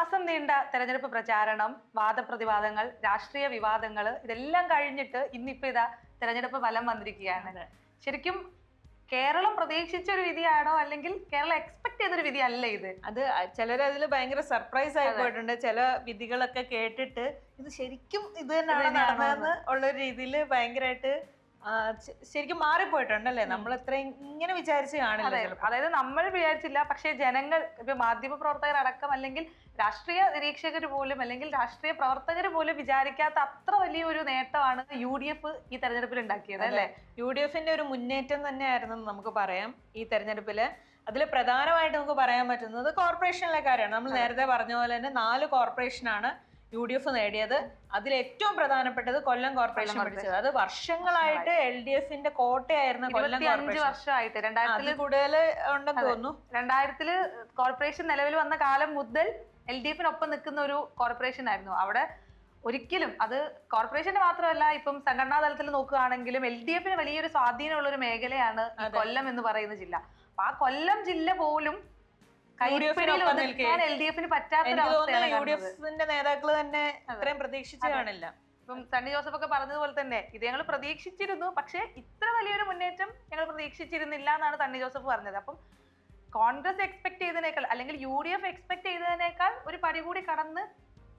മാസം നീണ്ട തെരഞ്ഞെടുപ്പ് പ്രചാരണം, വാദപ്രതിവാദങ്ങൾ, രാഷ്ട്രീയ വിവാദങ്ങൾ ഇതെല്ലാം കഴിഞ്ഞിട്ട് ഇന്നിപ്പോ ഇതാ തെരഞ്ഞെടുപ്പ് ഫലം വന്നിരിക്കുകയാണ്. ശരിക്കും കേരളം പ്രതീക്ഷിച്ച ഒരു വിധിയാണോ അല്ലെങ്കിൽ കേരളം എക്സ്പെക്ട് ചെയ്തൊരു വിധി അല്ല ഇത്? അത് ചിലരതിൽ ഭയങ്കര സർപ്രൈസ് ആയി പോയിട്ടുണ്ട്. ചില വിധികളൊക്കെ കേട്ടിട്ട് ഇത് ശരിക്കും ഇത് തന്നെയാണ് നടന്നതെന്ന് ഉള്ള രീതിയിൽ ഭയങ്കരമായിട്ട് ശരിക്കും മാറിപ്പോയിട്ടുണ്ടല്ലേ. നമ്മൾ ഇത്രയും ഇങ്ങനെ വിചാരിച്ച് കാണില്ല. അതായത് നമ്മൾ വിചാരിച്ചില്ല, പക്ഷെ ജനങ്ങൾ, ഇപ്പൊ മാധ്യമ പ്രവർത്തകർ അടക്കം അല്ലെങ്കിൽ രാഷ്ട്രീയ നിരീക്ഷകർ പോലും അല്ലെങ്കിൽ രാഷ്ട്രീയ പ്രവർത്തകർ പോലും വിചാരിക്കാത്ത അത്ര വലിയൊരു നേട്ടമാണ് UDF ഈ തെരഞ്ഞെടുപ്പിൽ ഉണ്ടാക്കിയത് അല്ലേ? UDF ഒരു മുന്നേറ്റം തന്നെയായിരുന്നു നമുക്ക് പറയാം ഈ തെരഞ്ഞെടുപ്പില്. അതിൽ പ്രധാനമായിട്ട് നമുക്ക് പറയാൻ പറ്റുന്നത് കോർപ്പറേഷനിലെ കാര്യമാണ്. നമ്മൾ നേരത്തെ പറഞ്ഞ പോലെ തന്നെ 4 കോർപ്പറേഷനാണ് UDF നേടിയത്. അതിൽ ഏറ്റവും പ്രധാനപ്പെട്ടത് കൊല്ലം കോർപ്പറേഷൻ പിടിച്ചത്. അത് വർഷങ്ങളായിട്ട് LDF കോട്ടയായിരുന്ന കൊല്ലം കോർപ്പറേഷൻ. വർഷമായിട്ട് 2000 കൂടുതൽ ഉണ്ടെന്ന് തോന്നുന്നു. 2000 കോർപ്പറേഷൻ നിലവിൽ വന്ന കാലം മുതൽ LDF നിൽക്കുന്ന ഒരു കോർപ്പറേഷൻ ആയിരുന്നു. അവിടെ ഒരിക്കലും അത് കോർപ്പറേഷന്റെ മാത്രമല്ല, ഇപ്പം സംഘടനാ തലത്തിൽ നോക്കുകയാണെങ്കിലും LDF വലിയൊരു സ്വാധീനമുള്ള ഒരു മേഖലയാണ് കൊല്ലം എന്ന് പറയുന്ന ജില്ല. അപ്പൊ ആ കൊല്ലം ജില്ല പോലും LDF പറ്റാത്ത നേതാക്കള് തന്നെ അത്രയും പ്രതീക്ഷിച്ചു കാണില്ല. ഇപ്പം സണ്ണി ജോസഫ് ഒക്കെ പറഞ്ഞതുപോലെ തന്നെ ഇത് ഞങ്ങൾ പ്രതീക്ഷിച്ചിരുന്നു, പക്ഷെ ഇത്ര വലിയൊരു മുന്നേറ്റം ഞങ്ങൾ പ്രതീക്ഷിച്ചിരുന്നില്ല എന്നാണ് സണ്ണി ജോസഫ് പറഞ്ഞത്. അപ്പം കോൺഗ്രസ് എക്സ്പെക്ട് ചെയ്തതിനേക്കാൾ അല്ലെങ്കിൽ UDF എക്സ്പെക്ട് ചെയ്തതിനേക്കാൾ ഒരു പടി കൂടി കടന്ന്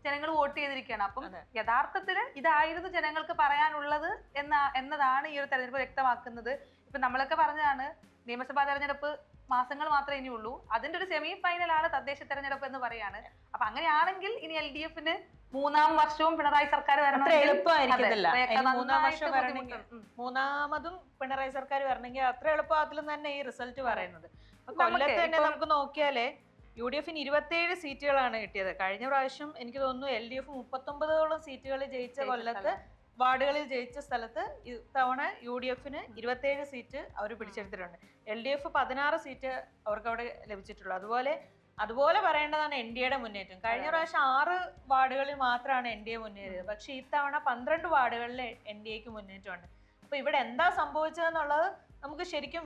ജനങ്ങൾ വോട്ട് ചെയ്തിരിക്കുകയാണ്. അപ്പം യഥാർത്ഥത്തില് ഇതായിരുന്നു ജനങ്ങൾക്ക് പറയാനുള്ളത് എന്നതാണ് ഈ ഒരു തെരഞ്ഞെടുപ്പ് വ്യക്തമാക്കുന്നത്. ഇപ്പൊ നമ്മളൊക്കെ പറഞ്ഞതാണ് നിയമസഭാ തെരഞ്ഞെടുപ്പ് മാസങ്ങൾ മാത്രമേ ഇനിയുള്ളൂ, അതിന്റെ ഒരു സെമി ഫൈനലാണ് തദ്ദേശ തെരഞ്ഞെടുപ്പ് എന്ന് പറയാണ്. അപ്പൊ അങ്ങനെയാണെങ്കിൽ ഇനി LDF 3ാം വർഷവും പിണറായി സർക്കാർ വരണം. എളുപ്പമായിരിക്കത്തില്ല. 3ാം വർഷം വരണമെങ്കിൽ, 3ാമതും പിണറായി സർക്കാർ വരണമെങ്കിൽ അത്ര എളുപ്പത്തിൽ തന്നെ ഈ റിസൾട്ട് പറയുന്നത്. കൊല്ലത്ത് തന്നെ നമുക്ക് നോക്കിയാലേ UDF 27 സീറ്റുകളാണ് കിട്ടിയത്. കഴിഞ്ഞ പ്രാവശ്യം എനിക്ക് തോന്നുന്നു LDF 39ഓളം സീറ്റുകൾ ജയിച്ച കൊല്ലത്ത്, വാർഡുകളിൽ ജയിച്ച സ്ഥലത്ത് ഇത്തവണ UDF 27 സീറ്റ് അവർ പിടിച്ചെടുത്തിട്ടുണ്ട്. LDF 16 സീറ്റ് അവർക്ക് അവിടെ ലഭിച്ചിട്ടുള്ളൂ. അതുപോലെ പറയേണ്ടതാണ് NDAയുടെ മുന്നേറ്റം. കഴിഞ്ഞ പ്രാവശ്യം 6 വാർഡുകളിൽ മാത്രമാണ് NDA മുന്നേറിയത്. പക്ഷെ ഇത്തവണ 12 വാർഡുകളിൽ NDAക്ക് മുന്നേറ്റമുണ്ട്. അപ്പൊ ഇവിടെ എന്താ സംഭവിച്ചതെന്നുള്ളത് നമുക്ക് ശരിക്കും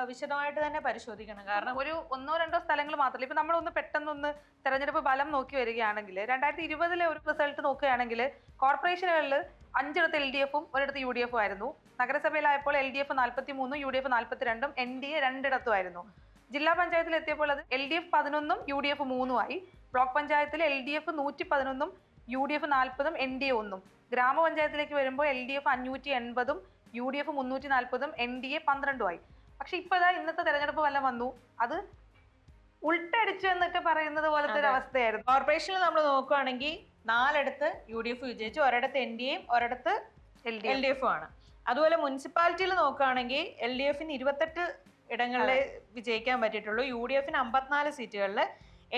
വിശദമായിട്ട് തന്നെ പരിശോധിക്കണം. കാരണം ഒരു 1-2 സ്ഥലങ്ങൾ മാത്രമല്ല. ഇപ്പൊ നമ്മളൊന്ന് പെട്ടെന്നൊന്ന് തെരഞ്ഞെടുപ്പ് ഫലം നോക്കി വരികയാണെങ്കിൽ 2020 ഒരു റിസൾട്ട് നോക്കുകയാണെങ്കിൽ കോർപ്പറേഷനുകളിൽ 5 LDF-ഉം 1 UDF-ഉം ആയിരുന്നു. നഗരസഭയിലായപ്പോൾ LDF 43, UDF 42, NDA 2 ജില്ലാ പഞ്ചായത്തിൽ എത്തിയപ്പോൾ അത് LDF 11, UDF 3 ആയി. ബ്ലോക്ക് പഞ്ചായത്തിൽ LDF 111, UDF 40, NDA 1. ഗ്രാമപഞ്ചായത്തിലേക്ക് വരുമ്പോൾ LDF 580, UDF 340, NDA 12 ആയി. പക്ഷെ ഇപ്പൊ ഇന്നത്തെ തെരഞ്ഞെടുപ്പ് ഫലം വന്നു, അത് ഉൾട്ടടിച്ചു എന്നൊക്കെ പറയുന്നത് പോലത്തെ ഒരു അവസ്ഥയായിരുന്നു. കോർപ്പറേഷനിൽ നമ്മൾ നോക്കുകയാണെങ്കിൽ 4 UDF വിജയിച്ചു, 1 NDAയും 1 LDF-ഉം ആണ്. അതുപോലെ മുനിസിപ്പാലിറ്റിയിൽ നോക്കുകയാണെങ്കിൽ LDF 28 ഇടങ്ങളിലെ വിജയിക്കാൻ പറ്റിയിട്ടുള്ളൂ. UDF 54 സീറ്റുകളിൽ,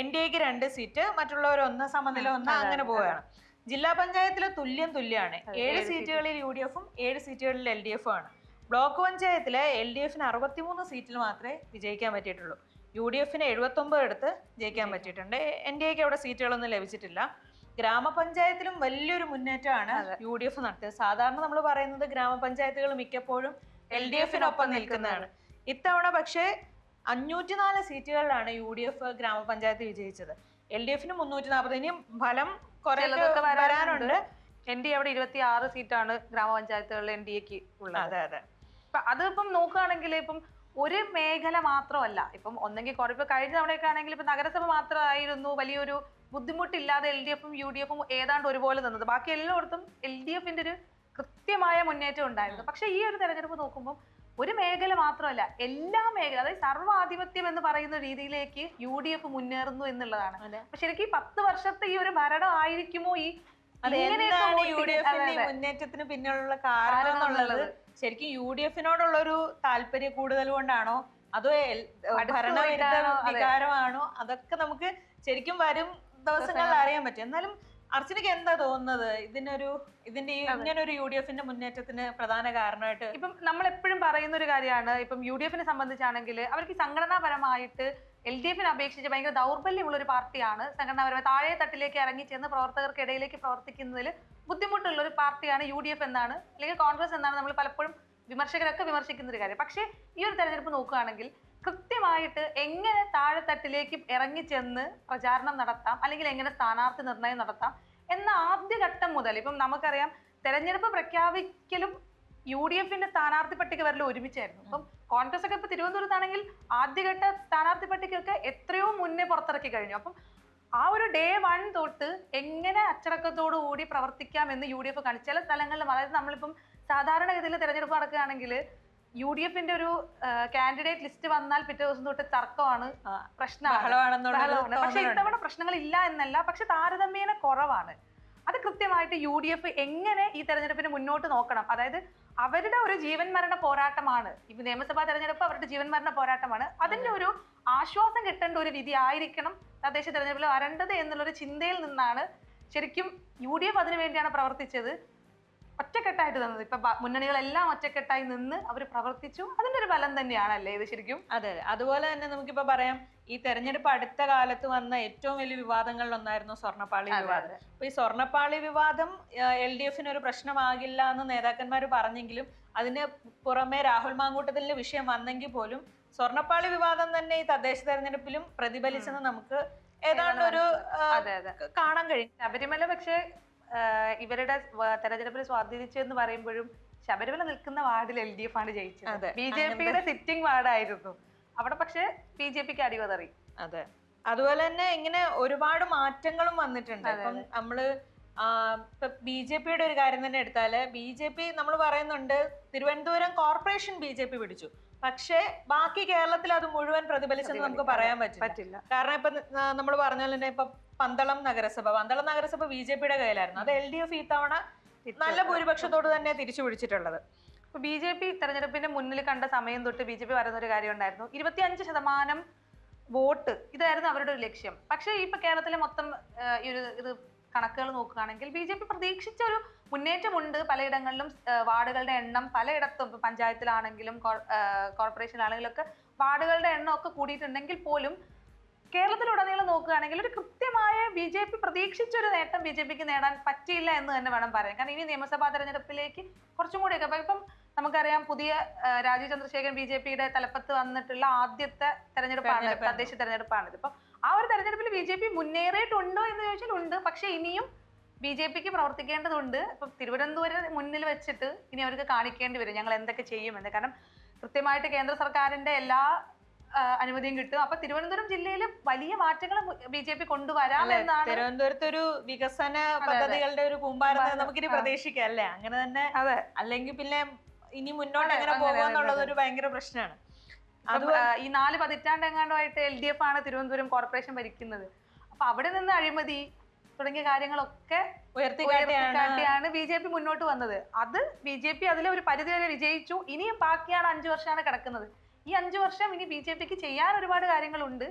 NDAക്ക് 2 സീറ്റ്, മറ്റുള്ളവർ 1, സമനില 1, അങ്ങനെ പോവുകയാണ്. ജില്ലാ പഞ്ചായത്തിൽ തുല്യമാണ്. 7 സീറ്റുകളിൽ UDF-ഉം 7 സീറ്റുകളിൽ LDF-ഉം ആണ്. ബ്ലോക്ക് പഞ്ചായത്തിലെ LDF 63 സീറ്റിൽ മാത്രമേ വിജയിക്കാൻ പറ്റിയിട്ടുള്ളൂ. UDF 79 ജയിക്കാൻ പറ്റിയിട്ടുണ്ട്. NDAക്ക് അവിടെ സീറ്റുകളൊന്നും ലഭിച്ചിട്ടില്ല. ഗ്രാമപഞ്ചായത്തിലും വലിയൊരു മുന്നേറ്റമാണ് UDF നടത്തിയത്. സാധാരണ നമ്മൾ പറയുന്നത് ഗ്രാമപഞ്ചായത്തുകൾ മിക്കപ്പോഴും LDF നിൽക്കുന്നതാണ്. ഇത്തവണ പക്ഷേ 504 സീറ്റുകളിലാണ് UDF ഗ്രാമപഞ്ചായത്ത് വിജയിച്ചത്. LDF 340. ഇനി ഫലം കുറെ വരാനുണ്ട്. NDA അവിടെ 26 സീറ്റാണ് ഗ്രാമപഞ്ചായത്തുകളിൽ NDAക്ക് ഉള്ളത്. അതെ. അതിപ്പം നോക്കുകയാണെങ്കിൽ ഇപ്പം ഒരു മേഖല മാത്രമല്ല, ഇപ്പം ഒന്നെങ്കിൽ കഴിഞ്ഞ തവണയൊക്കെ ആണെങ്കിൽ ഇപ്പൊ നഗരസഭ മാത്രമായിരുന്നു വലിയൊരു ബുദ്ധിമുട്ടില്ലാതെ LDF-ഉം UDF-ഉം ഏതാണ്ട് ഒരുപോലെ നിന്നത്. ബാക്കി എല്ലായിടത്തും LDF ഒരു കൃത്യമായ മുന്നേറ്റം ഉണ്ടായിരുന്നു. പക്ഷെ ഈ ഒരു തെരഞ്ഞെടുപ്പ് നോക്കുമ്പോൾ ഒരു മേഖല മാത്രമല്ല, എല്ലാ മേഖല, അതായത് സർവ്വാധിപത്യം എന്ന് പറയുന്ന രീതിയിലേക്ക് UDF മുന്നേറുന്നു എന്നുള്ളതാണ്. അപ്പൊ ശരിക്കും 10 വർഷത്തെ ഈ ഒരു ഭരണം ആയിരിക്കുമോ ഈ UDF മുന്നേറ്റത്തിന് പിന്നിലുള്ള കാരണം എന്നുള്ളത് ശരിക്കും UDF-നോടുള്ള ഒരു താല്പര്യ കൂടുതൽ കൊണ്ടാണോ അതോ ഭരണവിരുദ്ധ വികാരമാണോ, അതൊക്കെ നമുക്ക് ശരിക്കും വരും ദിവസങ്ങളിൽ അറിയാൻ പറ്റും. എന്നാലും അർച്ചനയ്ക്ക് എന്താ തോന്നുന്നത് ഇതിന്റെ ഇങ്ങനൊരു UDF-ന്റെ മുന്നേറ്റത്തിന് പ്രധാന കാരണമായിട്ട്? ഇപ്പം നമ്മൾ എപ്പോഴും പറയുന്ന ഒരു കാര്യമാണ്, ഇപ്പം UDF-നെ സംബന്ധിച്ചാണെങ്കിൽ അവർക്ക് സംഘടനാപരമായിട്ട് LDF-നെ അപേക്ഷിച്ച് ഭയങ്കര ദൗർബല്യമുള്ള ഒരു പാർട്ടിയാണ്. സംഘടനാപരമായി താഴെ തട്ടിലേക്ക് ഇറങ്ങി ചെന്ന് പ്രവർത്തകർക്കിടയിലേക്ക് പ്രവർത്തിക്കുന്നതിൽ ബുദ്ധിമുട്ടുള്ള ഒരു പാർട്ടിയാണ് UDF എന്നാണ്, അല്ലെങ്കിൽ കോൺഗ്രസ് എന്നാണ് നമ്മൾ പലപ്പോഴും വിമർശകരൊക്കെ വിമർശിക്കുന്ന ഒരു കാര്യം. പക്ഷേ ഈ ഒരു തെരഞ്ഞെടുപ്പ് നോക്കുകയാണെങ്കിൽ കൃത്യമായിട്ട് എങ്ങനെ താഴെത്തട്ടിലേക്ക് ഇറങ്ങിച്ചെന്ന് പ്രചാരണം നടത്താം, അല്ലെങ്കിൽ എങ്ങനെ സ്ഥാനാർത്ഥി നിർണയം നടത്താം എന്ന ആദ്യഘട്ടം മുതൽ. ഇപ്പം നമുക്കറിയാം, തെരഞ്ഞെടുപ്പ് പ്രഖ്യാപിക്കലും UDFന്റെ സ്ഥാനാർത്ഥി പട്ടിക വരലും ഒരുമിച്ചായിരുന്നു. അപ്പം കോൺഗ്രസ് ഒക്കെ ഇപ്പൊ തിരുവനന്തപുരത്താണെങ്കിൽ ആദ്യഘട്ട സ്ഥാനാർത്ഥി പട്ടികയൊക്കെ എത്രയോ മുന്നേ പുറത്തിറക്കി കഴിഞ്ഞു. അപ്പം ആ ഒരു day 1 തൊട്ട് എങ്ങനെ അച്ചടക്കത്തോടു കൂടി പ്രവർത്തിക്കാം എന്ന് UDF കാണിച്ചു. ചില സ്ഥലങ്ങളിലും, അതായത് നമ്മളിപ്പം സാധാരണഗതിയിൽ തെരഞ്ഞെടുപ്പ് നടക്കുകയാണെങ്കിൽ UDFന്റെ ഒരു കാൻഡിഡേറ്റ് ലിസ്റ്റ് വന്നാൽ പിറ്റേ ദിവസം തൊട്ട് തർക്കമാണ്, പ്രശ്നമാണ്. പക്ഷെ ഇത്തവണ പ്രശ്നങ്ങൾ ഇല്ല എന്നല്ല, പക്ഷെ താരതമ്യേന കുറവാണ്. അത് കൃത്യമായിട്ട് UDF എങ്ങനെ ഈ തെരഞ്ഞെടുപ്പിന് മുന്നോട്ട് നോക്കണം, അതായത് അവരുടെ ഒരു ജീവൻ മരണ പോരാട്ടമാണ് ഇപ്പൊ നിയമസഭാ തെരഞ്ഞെടുപ്പ്, അവരുടെ ജീവൻ മരണ പോരാട്ടമാണ്. അതിന്റെ ഒരു ആശ്വാസം കിട്ടേണ്ട ഒരു വിധി ആയിരിക്കണം തദ്ദേശ തെരഞ്ഞെടുപ്പിൽ വരേണ്ടത് എന്നുള്ളൊരു ചിന്തയിൽ നിന്നാണ് ശരിക്കും UDF അതിനു വേണ്ടിയാണ് പ്രവർത്തിച്ചത്. ഒറ്റക്കെട്ടായിട്ട് തന്നത്. ഇപ്പൊ മുന്നണികളെല്ലാം ഒറ്റക്കെട്ടായി നിന്ന് അവർ പ്രവർത്തിച്ചു. അതിന്റെ ഒരു ഫലം തന്നെയാണല്ലേ ഇത് ശരിക്കും? അതെ. അതുപോലെ തന്നെ നമുക്കിപ്പോ പറയാം, ഈ തെരഞ്ഞെടുപ്പ് അടുത്ത കാലത്ത് വന്ന ഏറ്റവും വലിയ വിവാദങ്ങളിൽ ഒന്നായിരുന്നു സ്വർണ്ണപ്പാളി വിവാദം. അപ്പൊ ഈ സ്വർണ്ണപ്പാളി വിവാദം LDFന് ഒരു പ്രശ്നമാകില്ല എന്ന് നേതാക്കന്മാർ പറഞ്ഞെങ്കിലും അതിന് പുറമെ രാഹുൽ മാങ്കൂട്ടത്തിന്റെ വിഷയം വന്നെങ്കിൽ പോലും സ്വർണ്ണപ്പാളി വിവാദം തന്നെ ഈ തദ്ദേശ തെരഞ്ഞെടുപ്പിലും പ്രതിഫലിച്ചെന്ന് നമുക്ക് ഏതാണ്ട് ഒരു കാണാൻ കഴിയും. ശബരിമല പക്ഷേ ഇവരുടെ തെരഞ്ഞെടുപ്പിൽ സ്വാധീനിച്ചെന്ന് പറയുമ്പോഴും ശബരിമല നിൽക്കുന്ന വാർഡിൽ LDF ആണ് ജയിച്ചത്. BJPയുടെ സിറ്റിംഗ് വാർഡായിരുന്നു അവിടെ, പക്ഷെ BJPക്ക് അടിവതറി. അതെ. അതുപോലെ തന്നെ ഇങ്ങനെ ഒരുപാട് മാറ്റങ്ങളും വന്നിട്ടുണ്ട്. ഇപ്പം നമ്മള് BJPയുടെ ഒരു കാര്യം തന്നെ എടുത്താല്, BJP നമ്മൾ പറയുന്നുണ്ട് തിരുവനന്തപുരം കോർപ്പറേഷൻ BJP പിടിച്ചു, പക്ഷെ ബാക്കി കേരളത്തിൽ അത് മുഴുവൻ പ്രതിഫലിച്ചെന്ന് നമുക്ക് പറയാൻ പറ്റില്ല. കാരണം ഇപ്പൊ നമ്മൾ പറഞ്ഞാൽ തന്നെ ഇപ്പൊ പന്തളം നഗരസഭ BJPയുടെ കയ്യിലായിരുന്നു. അത് LDF ഈ തവണ നല്ല ഭൂരിപക്ഷത്തോട് തന്നെ തിരിച്ചു പിടിച്ചിട്ടുള്ളത്. ഇപ്പൊ BJP തെരഞ്ഞെടുപ്പിന്റെ മുന്നിൽ കണ്ട സമയം തൊട്ട് BJP പറയുന്ന ഒരു കാര്യം ഉണ്ടായിരുന്നു, 25% വോട്ട് ഇതായിരുന്നു അവരുടെ ഒരു ലക്ഷ്യം. പക്ഷെ ഇപ്പൊ കേരളത്തിലെ മൊത്തം ഇത് കണക്കുകൾ നോക്കുകയാണെങ്കിൽ BJP പ്രതീക്ഷിച്ച ഒരു മുന്നേറ്റമുണ്ട്. പലയിടങ്ങളിലും വാർഡുകളുടെ എണ്ണം പലയിടത്തും, പഞ്ചായത്തിലാണെങ്കിലും കോർപ്പറേഷനിലാണെങ്കിലും ഒക്കെ വാർഡുകളുടെ എണ്ണം ഒക്കെ കൂടിയിട്ടുണ്ടെങ്കിൽ പോലും കേരളത്തിലുടനീളം നോക്കുകയാണെങ്കിൽ ഒരു കൃത്യമായ BJP പ്രതീക്ഷിച്ചൊരു നേട്ടം BJPക്ക് നേടാൻ പറ്റിയില്ല എന്ന് തന്നെ വേണം പറയാൻ. കാരണം ഇനി നിയമസഭാ തെരഞ്ഞെടുപ്പിലേക്ക് കുറച്ചും കൂടിയൊക്കെ ഇപ്പം നമുക്കറിയാം, പുതിയ രാജീവ് ചന്ദ്രശേഖരൻ BJPയുടെ തലപ്പത്ത് വന്നിട്ടുള്ള ആദ്യത്തെ തെരഞ്ഞെടുപ്പാണ്, തദ്ദേശ തെരഞ്ഞെടുപ്പാണ്. ഇതിപ്പം ആ ഒരു തെരഞ്ഞെടുപ്പിൽ BJP മുന്നേറിയിട്ടുണ്ടോ എന്ന് ചോദിച്ചാൽ ഉണ്ട്, പക്ഷെ ഇനിയും BJPക്ക് പ്രവർത്തിക്കേണ്ടതുണ്ട്. ഇപ്പം തിരുവനന്തപുരം മുന്നിൽ വെച്ചിട്ട് ഇനി അവർക്ക് കാണിക്കേണ്ടി വരും ഞങ്ങൾ എന്തൊക്കെ ചെയ്യുമെന്ന്. കാരണം കൃത്യമായിട്ട് കേന്ദ്ര സർക്കാരിന്റെ എല്ലാ അനുമതിയും കിട്ടും. അപ്പൊ തിരുവനന്തപുരം ജില്ലയിൽ വലിയ മാറ്റങ്ങൾ BJP കൊണ്ടുവരാം എന്നാണ്. തിരുവനന്തപുരത്ത് ഒരു വികസന പദ്ധതികളുടെ ഒരു കൂമ്പാരം നമുക്കിനി പ്രതീക്ഷിക്കാം അല്ലേ? അങ്ങനെ തന്നെ. അതെ. അല്ലെങ്കിൽ പിന്നെ ഇനി മുന്നോട്ട് എങ്ങനെ പോകുമെന്നുള്ളത് ഒരു ഭയങ്കര പ്രശ്നമാണ്. ഈ 4 പതിറ്റാണ്ട് എങ്ങാണ്ടുമായിട്ട് LDF ആണ് തിരുവനന്തപുരം കോർപ്പറേഷൻ ഭരിക്കുന്നത്. അപ്പൊ അവിടെ നിന്ന് അഴിമതി തുടങ്ങിയ കാര്യങ്ങളൊക്കെ ഉയർത്തിക്കാട്ടിയാണ് BJP മുന്നോട്ട് വന്നത്. അത് BJP അതിലെ ഒരു പരിധി വരെ വിജയിച്ചു. ഇനിയും ബാക്കിയാണ് 5 വർഷമാണ് കിടക്കുന്നത്. ഈ 5 വർഷം ഇനി BJPക്ക് ചെയ്യാൻ ഒരുപാട് കാര്യങ്ങളുണ്ട്.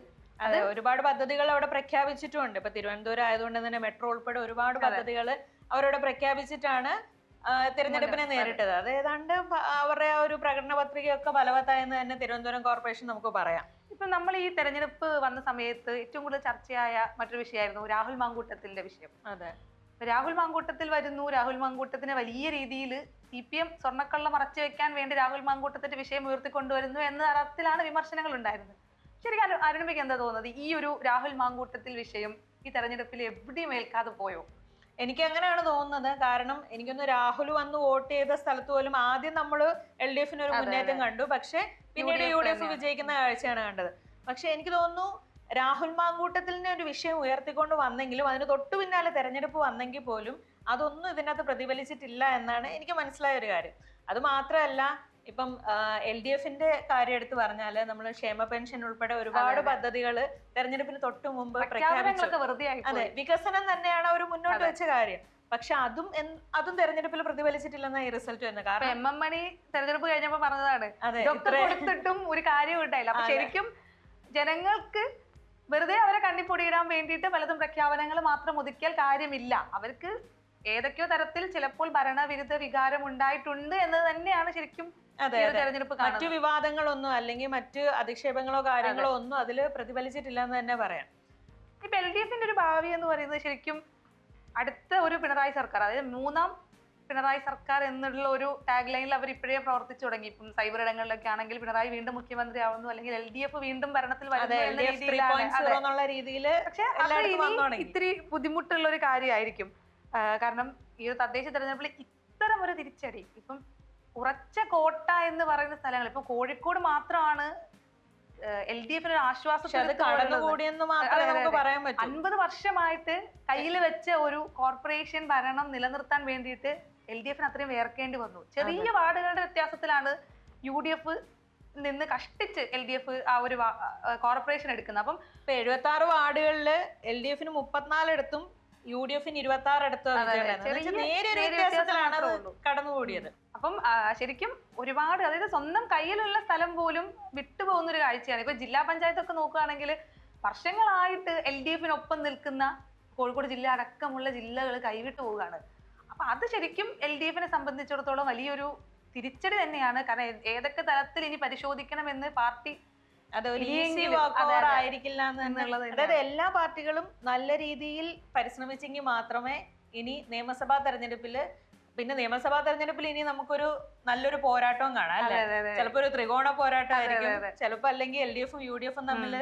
അതെ, ഒരുപാട് പദ്ധതികൾ അവിടെ പ്രഖ്യാപിച്ചിട്ടുമുണ്ട്. ഇപ്പൊ തിരുവനന്തപുരം ആയതുകൊണ്ട് തന്നെ മെട്രോ ഉൾപ്പെടെ ഒരുപാട് പദ്ധതികൾ അവരവിടെ പ്രഖ്യാപിച്ചിട്ടാണ് തിരഞ്ഞെടുപ്പിനെ നേരിട്ടത്. അത് ഏതാണ്ട് അവരുടെ ആ ഒരു പ്രകടന പത്രികയൊക്കെ ഫലവത്തായെന്ന് തന്നെ തിരുവനന്തപുരം കോർപ്പറേഷൻ നമുക്ക് പറയാം. ഇപ്പൊ നമ്മൾ ഈ തെരഞ്ഞെടുപ്പ് വന്ന സമയത്ത് ഏറ്റവും കൂടുതൽ ചർച്ചയായ മറ്റൊരു വിഷയമായിരുന്നു രാഹുൽ മാങ്കൂട്ടത്തിന്റെ വിഷയം. അതെ, രാഹുൽ മാങ്കൂട്ടത്തിൽ വരുന്നു. രാഹുൽ മാങ്കൂട്ടത്തിന് വലിയ രീതിയിൽ CPM സ്വർണ്ണക്കള്ള മറച്ചു വെക്കാൻ വേണ്ടി രാഹുൽ മാങ്കൂട്ടത്തിന്റെ വിഷയം ഉയർത്തിക്കൊണ്ടുവരുന്നു എന്ന തരത്തിലാണ് വിമർശനങ്ങൾ ഉണ്ടായിരുന്നത്. ശരിക്കും അരുണിമയ്ക്ക് എന്താ തോന്നുന്നത്, ഈ ഒരു രാഹുൽ മാങ്കൂട്ടത്തിൽ വിഷയം ഈ തെരഞ്ഞെടുപ്പിൽ എവിടെയും ഏൽക്കാതെ പോയോ? എനിക്ക് അങ്ങനെയാണ് തോന്നുന്നത്. കാരണം എനിക്കൊന്ന് രാഹുൽ വന്ന് വോട്ട് ചെയ്ത സ്ഥലത്ത് പോലും ആദ്യം നമ്മൾ LDFന് ഒരു മുന്നേറ്റം കണ്ടു, പക്ഷെ പിന്നീട് UDF വിജയിക്കുന്ന കാഴ്ചയാണ് കണ്ടത്. പക്ഷെ എനിക്ക് തോന്നുന്നു രാഹുൽ മാങ്കൂട്ടത്തിലിനെ ഒരു വിഷയം ഉയർത്തിക്കൊണ്ട് വന്നെങ്കിലും അതിന് തൊട്ടു പിന്നാലെ തെരഞ്ഞെടുപ്പ് വന്നെങ്കിൽ പോലും അതൊന്നും ഇതിനകത്ത് പ്രതിഫലിച്ചിട്ടില്ല എന്നാണ് എനിക്ക് മനസ്സിലായ ഒരു കാര്യം. അത് മാത്രമല്ല, ഇപ്പം LDFന്റെ കാര്യം എടുത്ത് പറഞ്ഞാല് നമ്മൾ ക്ഷേമ പെൻഷൻ ഉൾപ്പെടെ ഒരുപാട് പദ്ധതികൾ തെരഞ്ഞെടുപ്പിന് തൊട്ടു മുമ്പ് പ്രഖ്യാപിച്ചു. അതെ, വികസനം തന്നെയാണ് അവർ മുന്നോട്ട് വെച്ച കാര്യം. പക്ഷെ അതും തെരഞ്ഞെടുപ്പിൽ പ്രതിഫലിച്ചിട്ടില്ലെന്ന ഈ റിസൾട്ട് തന്നെ. കാരണം MM മണി തെരഞ്ഞെടുപ്പ് കഴിഞ്ഞപ്പോ പറഞ്ഞതാണ് കൊടുത്തിട്ടും ഒരു കാര്യം ഉണ്ടായില്ല. അപ്പൊ ശരിക്കും ജനങ്ങൾക്ക് വെറുതെ അവരെ കണ്ണിപ്പൊടിയിടാൻ വേണ്ടിയിട്ട് പലതും പ്രഖ്യാപനങ്ങൾ മാത്രം ഒതുക്കിയാൽ കാര്യമില്ല. അവർക്ക് ഏതൊക്കെയോ തരത്തിൽ ചിലപ്പോൾ ഭരണവിരുദ്ധ വികാരം ഉണ്ടായിട്ടുണ്ട് എന്ന് തന്നെയാണ് ശരിക്കും തെരഞ്ഞെടുപ്പ്. മറ്റു വിവാദങ്ങളൊന്നും അല്ലെങ്കിൽ മറ്റു അധിക്ഷേപങ്ങളോ കാര്യങ്ങളോ ഒന്നും അതിൽ പ്രതിഫലിച്ചിട്ടില്ല എന്ന് തന്നെ പറയാം. ഇപ്പൊ LDFന്റെ ഒരു ഭാവി എന്ന് പറയുന്നത് ശരിക്കും അടുത്ത ഒരു പിണറായി സർക്കാർ, അതായത് 3ാം പിണറായി സർക്കാർ എന്നുള്ള ഒരു ടാഗ് ലൈനിൽ അവർ ഇപ്പോഴേ പ്രവർത്തിച്ചു തുടങ്ങി. ഇപ്പം സൈബർ ഇടങ്ങളിലൊക്കെ ആണെങ്കിൽ പിണറായി വീണ്ടും മുഖ്യമന്ത്രി ആവുന്നു, അല്ലെങ്കിൽ LDF വീണ്ടും ഭരണത്തിൽ വരുന്നു എന്ന രീതിയിലാണ്. പക്ഷെ അത് ഇനി ഇത്തിരി ബുദ്ധിമുട്ടുള്ള ഒരു കാര്യമായിരിക്കും. കാരണം ഈ ഒരു തദ്ദേശ തെരഞ്ഞെടുപ്പിൽ ഇത്തരം ഒരു തിരിച്ചടി, ഇപ്പം ഉറച്ച കോട്ട എന്ന് പറയുന്ന സ്ഥലങ്ങൾ, ഇപ്പൊ കോഴിക്കോട് മാത്രമാണ് LDF ഒരു ആശ്വാസത്തിന് 50 വർഷമായിട്ട് കയ്യിൽ വെച്ച ഒരു കോർപ്പറേഷൻ ഭരണം നിലനിർത്താൻ വേണ്ടിയിട്ട് LDF അത്രയും വേർക്കേണ്ടി വന്നു. ചെറിയ വാർഡുകളുടെ വ്യത്യാസത്തിലാണ് UDF നിന്ന് കഷ്ടിച്ച് LDF ആ ഒരു കോർപ്പറേഷൻ എടുക്കുന്നത്. അപ്പം 76 വാർഡുകളില് LDF 34 ഇടത്തും UDF 26 ഇടത്തും കടന്നുകൂടിയത്. അപ്പം ശരിക്കും ഒരുപാട്, അതായത് സ്വന്തം കയ്യിലുള്ള സ്ഥലം പോലും വിട്ടുപോകുന്ന ഒരു കാഴ്ചയാണ്. ഇപ്പൊ ജില്ലാ പഞ്ചായത്തൊക്കെ നോക്കുകയാണെങ്കിൽ വർഷങ്ങളായിട്ട് LDF നിൽക്കുന്ന കോഴിക്കോട് ജില്ല അടക്കമുള്ള ജില്ലകൾ കൈവിട്ടു പോവുകയാണ്. അപ്പൊ അത് ശരിക്കും LDF സംബന്ധിച്ചിടത്തോളം വലിയൊരു തിരിച്ചടി തന്നെയാണ്. കാരണം ഏതൊക്കെ തലത്തിൽ ഇനി പരിശോധിക്കണമെന്ന് പാർട്ടി ആയിരിക്കില്ല എന്നുള്ളത്. അതായത് എല്ലാ പാർട്ടികളും നല്ല രീതിയിൽ പരിശ്രമിച്ചെങ്കിൽ മാത്രമേ ഇനി നിയമസഭാ തെരഞ്ഞെടുപ്പിൽ ഇനി നമുക്കൊരു നല്ലൊരു പോരാട്ടവും കാണാം അല്ലെ. ചിലപ്പോ ഒരു ത്രികോണ പോരാട്ടമായിരിക്കും, ചിലപ്പോ അല്ലെങ്കിൽ LDF UDF തമ്മിൽ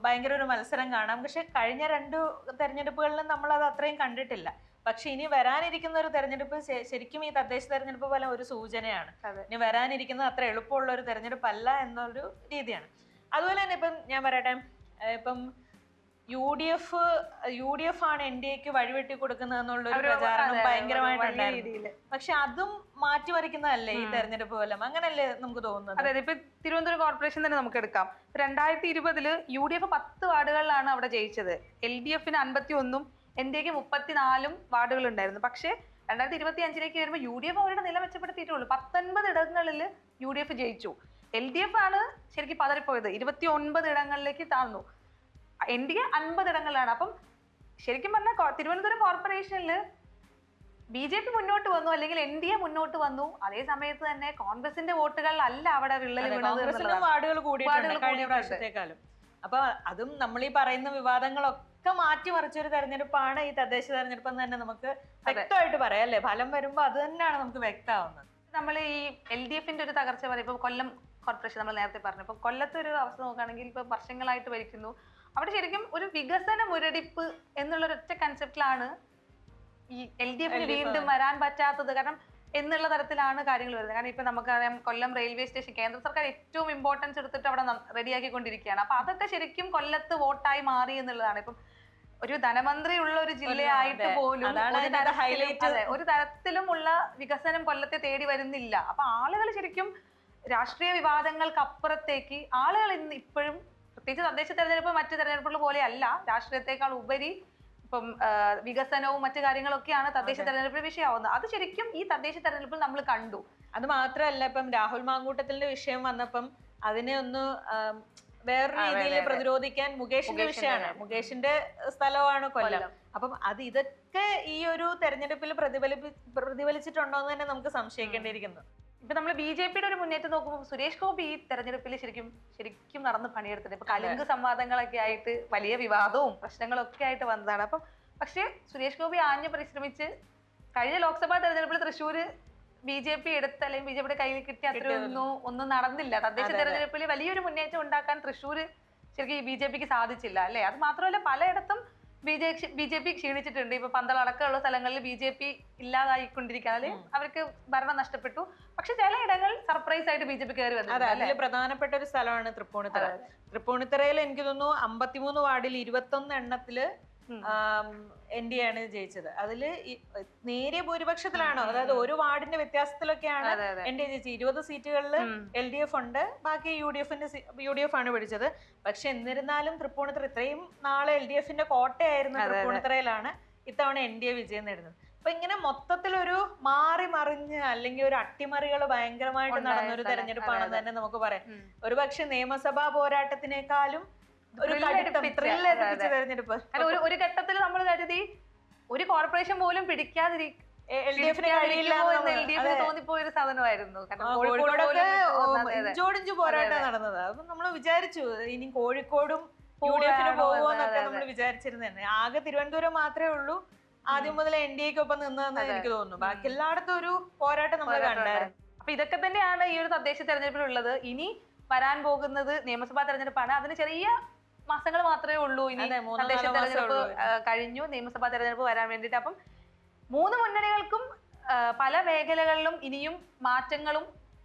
ഭയങ്കര ഒരു മത്സരം കാണാം. പക്ഷെ കഴിഞ്ഞ 2 തെരഞ്ഞെടുപ്പുകളിലും നമ്മൾ അത് അത്രയും കണ്ടിട്ടില്ല. പക്ഷെ ഇനി വരാനിരിക്കുന്ന ഒരു തെരഞ്ഞെടുപ്പ് ശരിക്കും ഈ തദ്ദേശ തെരഞ്ഞെടുപ്പ് പോലെ ഒരു സൂചനയാണ്. ഇനി വരാനിരിക്കുന്നത് അത്ര എളുപ്പമുള്ള ഒരു തെരഞ്ഞെടുപ്പല്ല എന്നൊരു രീതിയാണ്. അതുപോലെ തന്നെ ഇപ്പം ഞാൻ പറയട്ടെ, ഇപ്പം UDF ആണ് NDAക്ക് വഴിവെട്ടി കൊടുക്കുന്നത് എന്നുള്ളൊരു പ്രചാരണം ഭയങ്കരമായിട്ടുണ്ടായിരുന്നു. പക്ഷെ അതും മാറ്റിമറിക്കുന്നതല്ലേ ഈ തെരഞ്ഞെടുപ്പ് ഫലം, അങ്ങനല്ലേ നമുക്ക് തോന്നുന്നത്? അതായത് ഇപ്പൊ തിരുവനന്തപുരം കോർപ്പറേഷൻ തന്നെ നമുക്ക് എടുക്കാം. 2020 UDF 10 വാർഡുകളിലാണ് അവിടെ ജയിച്ചത്. LDF 51, NDAക്ക് 34 വാർഡുകൾ ഉണ്ടായിരുന്നു. പക്ഷെ 2025 വരുമ്പോൾ UDF അവരുടെ നില മെച്ചപ്പെടുത്തിയിട്ടുള്ളൂ. 19 ഇടങ്ങളിൽ UDF ജയിച്ചു. LDF ആണ് ശരിക്കും പതറിപ്പോയത്, 29 ഇടങ്ങളിലേക്ക് താഴ്ന്നു. NDA 50 ഇടങ്ങളിലാണ്. അപ്പം ശരിക്കും പറഞ്ഞാൽ തിരുവനന്തപുരം കോർപ്പറേഷനിൽ BJP മുന്നോട്ട് വന്നു, അല്ലെങ്കിൽ NDA മുന്നോട്ട് വന്നു. അതേ സമയത്ത് തന്നെ കോൺഗ്രസിന്റെ വോട്ടുകളിലല്ല അവിടെ വിള്ളൽ വീണത്. വാർഡുകൾ കൂടിയിട്ടുണ്ട് കഴിഞ്ഞ പ്രാവശ്യത്തെക്കാളും. അപ്പൊ അതും നമ്മൾ ഈ പറയുന്ന വിവാദങ്ങളൊക്കെ മാറ്റിമറിച്ചൊരു തെരഞ്ഞെടുപ്പാണ് ഈ തദ്ദേശ തെരഞ്ഞെടുപ്പ് എന്ന് തന്നെ നമുക്ക് വ്യക്തമായിട്ട് പറയാം അല്ലെ. ഫലം വരുമ്പോ അത് തന്നെയാണ് നമുക്ക് വ്യക്തമാവുന്നത്. നമ്മൾ ഈ LDF ഒരു തകർച്ച പറയും. ഇപ്പൊ കൊല്ലം കോർപ്പറേഷൻ നമ്മൾ നേരത്തെ പറഞ്ഞു. ഇപ്പൊ കൊല്ലത്തെ ഒരു അവസ്ഥ നോക്കുകയാണെങ്കിൽ ഇപ്പൊ വർഷങ്ങളായിട്ട് ഭരിക്കുന്നു. അവിടെ ശരിക്കും ഒരു വികസന മുരടിപ്പ് എന്നുള്ള ഒരൊറ്റ കൺസെപ്റ്റിലാണ് ഈ LDF വീണ്ടും വരാൻ പറ്റാത്തത്. കാരണം എന്നുള്ള തരത്തിലാണ് കാര്യങ്ങൾ വരുന്നത്. കാരണം ഇപ്പൊ നമുക്കറിയാം, കൊല്ലം റെയിൽവേ സ്റ്റേഷൻ കേന്ദ്ര സർക്കാർ ഏറ്റവും ഇമ്പോർട്ടൻസ് എടുത്തിട്ട് അവിടെ റെഡിയാക്കിക്കൊണ്ടിരിക്കുകയാണ്. അപ്പൊ അതൊക്കെ ശരിക്കും കൊല്ലത്ത് വോട്ടായി മാറി എന്നുള്ളതാണ്. ഇപ്പം ഒരു ധനമന്ത്രി ഉള്ള ഒരു ജില്ലയായിട്ട് പോലും ഒരു തരത്തിലുമുള്ള വികസനം കൊല്ലത്തെ തേടി വരുന്നില്ല. അപ്പൊ ആളുകൾ ശരിക്കും രാഷ്ട്രീയ വിവാദങ്ങൾക്ക് അപ്പുറത്തേക്ക് ആളുകൾ ഇന്ന് ഇപ്പോഴും, പ്രത്യേകിച്ച് തദ്ദേശ തെരഞ്ഞെടുപ്പ് മറ്റു തെരഞ്ഞെടുപ്പുകൾ പോലെയല്ല, രാഷ്ട്രീയത്തെക്കാൾ ഉപരി ഇപ്പം വികസനവും മറ്റു കാര്യങ്ങളൊക്കെയാണ് തദ്ദേശ തെരഞ്ഞെടുപ്പിൽ വിഷയമാവുന്നത്. അത് ശരിക്കും ഈ തദ്ദേശ തെരഞ്ഞെടുപ്പിൽ നമ്മൾ കണ്ടു. അത് മാത്രമല്ല, ഇപ്പം രാഹുൽ മാങ്കൂട്ടത്തിന്റെ വിഷയം വന്നപ്പം അതിനെ ഒന്ന് വേറൊരു രീതിയിൽ പ്രതിരോധിക്കാൻ മുകേഷിന്റെ വിഷയമാണ്. മുകേഷിന്റെ സ്ഥലമാണ് കൊല്ലം. അപ്പം ഇതൊക്കെ ഈ ഒരു തെരഞ്ഞെടുപ്പിൽ പ്രതിഫലിച്ചിട്ടുണ്ടോ എന്ന് തന്നെ നമുക്ക് സംശയിക്കേണ്ടിയിരിക്കുന്നു. ഇപ്പൊ നമ്മൾ BJPയുടെ ഒരു മുന്നേറ്റം നോക്കുമ്പോൾ സുരേഷ് ഗോപി ഈ തെരഞ്ഞെടുപ്പിൽ ശരിക്കും നടന്ന് പണിയെടുത്തിട്ടുണ്ട്. ഇപ്പൊ കലുങ്ക് സംവാദങ്ങളൊക്കെ ആയിട്ട് വലിയ വിവാദവും പ്രശ്നങ്ങളൊക്കെ ആയിട്ട് വന്നതാണ്. അപ്പം പക്ഷെ സുരേഷ് ഗോപി ആഞ്ഞു പരിശ്രമിച്ച് കഴിഞ്ഞ ലോക്സഭാ തെരഞ്ഞെടുപ്പിൽ തൃശ്ശൂര് BJP എടുത്ത് അല്ലെങ്കിൽ BJPയുടെ കയ്യിൽ കിട്ടിയ ഒന്നും നടന്നില്ല. തദ്ദേശ തെരഞ്ഞെടുപ്പിൽ വലിയൊരു മുന്നേറ്റം ഉണ്ടാക്കാൻ തൃശ്ശൂര് ശരിക്കും BJPക്ക് സാധിച്ചില്ല അല്ലെ. അത് മാത്രമല്ല പലയിടത്തും BJP ക്ഷീണിച്ചിട്ടുണ്ട്. ഇപ്പൊ പന്തളം അടക്കമുള്ള സ്ഥലങ്ങളിൽ BJP ഇല്ലാതായിക്കൊണ്ടിരിക്കുകയാണ്. അവർക്ക് ഭരണം നഷ്ടപ്പെട്ടു. പക്ഷെ ചിലയിടങ്ങൾ സർപ്രൈസ് ആയിട്ട് BJP കയറി വന്നു. അതിൽ പ്രധാനപ്പെട്ട ഒരു സ്ഥലമാണ് തൃപ്പൂണിത്തുറ. തൃപ്പൂണിത്തുറയിൽ എനിക്ക് തോന്നുന്നു 53 വാർഡിൽ 21 എണ്ണത്തില് NDA ആണ് ജയിച്ചത്. അതില് നേരിയ ഭൂരിപക്ഷത്തിലാണോ, അതായത് ഒരു വാർഡിന്റെ വ്യത്യാസത്തിലൊക്കെയാണ് NDA ജയിച്ചത്. 20 സീറ്റുകളിൽ LDF ഉണ്ട്, ബാക്കി UDF ആണ് പിടിച്ചത്. പക്ഷെ എന്നിരുന്നാലും തൃപ്പൂണിത്തുറ ഇത്രയും നാളെ LDFന്റെ കോട്ടയായിരുന്നു തൃപ്പൂണിത്തുറയിലാണ് ഇത്തവണ NDA വിജയം നേടുന്നത്. അപ്പൊ ഇങ്ങനെ മൊത്തത്തിലൊരു മാറി മറിഞ്ഞ് അല്ലെങ്കിൽ ഒരു അട്ടിമറികൾ ഭയങ്കരമായിട്ട് നടന്നൊരു തെരഞ്ഞെടുപ്പാണെന്ന് തന്നെ നമുക്ക് പറയാം. ഒരുപക്ഷെ നിയമസഭാ പോരാട്ടത്തിനേക്കാളും ഒരു തെരഞ്ഞെടുപ്പ്. ഒരു ഘട്ടത്തിൽ നമ്മൾ കരുതി ഒരു കോർപ്പറേഷൻ പോലും തോന്നിപ്പോയ ഒരു സാധനമായിരുന്നു. ഇഞ്ചോടിഞ്ച് പോരാട്ടം നടന്നത്. അപ്പൊ നമ്മൾ വിചാരിച്ചു ഇനി കോഴിക്കോടും UDF പോകുമെന്നൊക്കെ നമ്മൾ വിചാരിച്ചിരുന്നതന്നെ. ആകെ തിരുവനന്തപുരം മാത്രമേ ഉള്ളൂ ആദ്യം മുതൽ NDA ഒപ്പം നിന്നതെന്ന് എനിക്ക് തോന്നുന്നു. ബാക്കി എല്ലായിടത്തും ഒരു പോരാട്ടം നമ്മൾ കണ്ടായിരുന്നു. അപ്പൊ ഇതൊക്കെ തന്നെയാണ് ഈ ഒരു തദ്ദേശ തെരഞ്ഞെടുപ്പിലുള്ളത്. ഇനി വരാൻ പോകുന്നത് നിയമസഭാ തെരഞ്ഞെടുപ്പാണ്. അതിന് ചെറിയ മാസങ്ങൾ മാത്രമേ ഉള്ളൂ. ഇനി തദ്ദേശ തെരഞ്ഞെടുപ്പ് കഴിഞ്ഞു, നിയമസഭാ തെരഞ്ഞെടുപ്പ് വരാൻ വേണ്ടിയിട്ട്. അപ്പം 3 മുന്നണികൾക്കും പല മേഖലകളിലും ഇനിയും മാറ്റങ്ങളും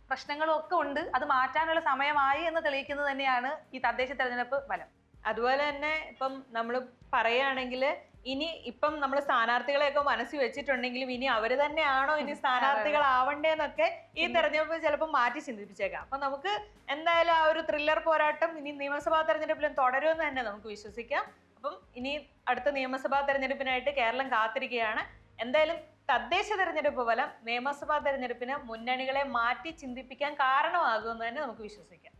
പ്രശ്നങ്ങളും ഒക്കെ ഉണ്ട്. അത് മാറ്റാനുള്ള സമയമായി എന്ന് തെളിയിക്കുന്നത് തന്നെയാണ് ഈ തദ്ദേശ തെരഞ്ഞെടുപ്പ് ഫലം. അതുപോലെ തന്നെ ഇപ്പം നമ്മൾ പറയുകയാണെങ്കിൽ ഇനി ഇപ്പം നമ്മൾ സ്ഥാനാർത്ഥികളെയൊക്കെ മനസ്സിൽ വെച്ചിട്ടുണ്ടെങ്കിലും ഇനി അവര് തന്നെയാണോ ഇനി സ്ഥാനാർത്ഥികളാവണ്ടേന്നൊക്കെ ഈ തെരഞ്ഞെടുപ്പ് ചിലപ്പോൾ മാറ്റി ചിന്തിപ്പിച്ചേക്കാം. അപ്പൊ നമുക്ക് എന്തായാലും ആ ഒരു ത്രില്ലർ പോരാട്ടം ഇനി നിയമസഭാ തെരഞ്ഞെടുപ്പിലും തുടരുമെന്ന് തന്നെ നമുക്ക് വിശ്വസിക്കാം. അപ്പം ഇനി അടുത്ത നിയമസഭാ തെരഞ്ഞെടുപ്പിനായിട്ട് കേരളം കാത്തിരിക്കുകയാണ്. എന്തായാലും തദ്ദേശ തെരഞ്ഞെടുപ്പ് ഫലം നിയമസഭാ തെരഞ്ഞെടുപ്പിന് മുന്നണികളെ മാറ്റി ചിന്തിപ്പിക്കാൻ കാരണമാകുമെന്ന് തന്നെ നമുക്ക് വിശ്വസിക്കാം.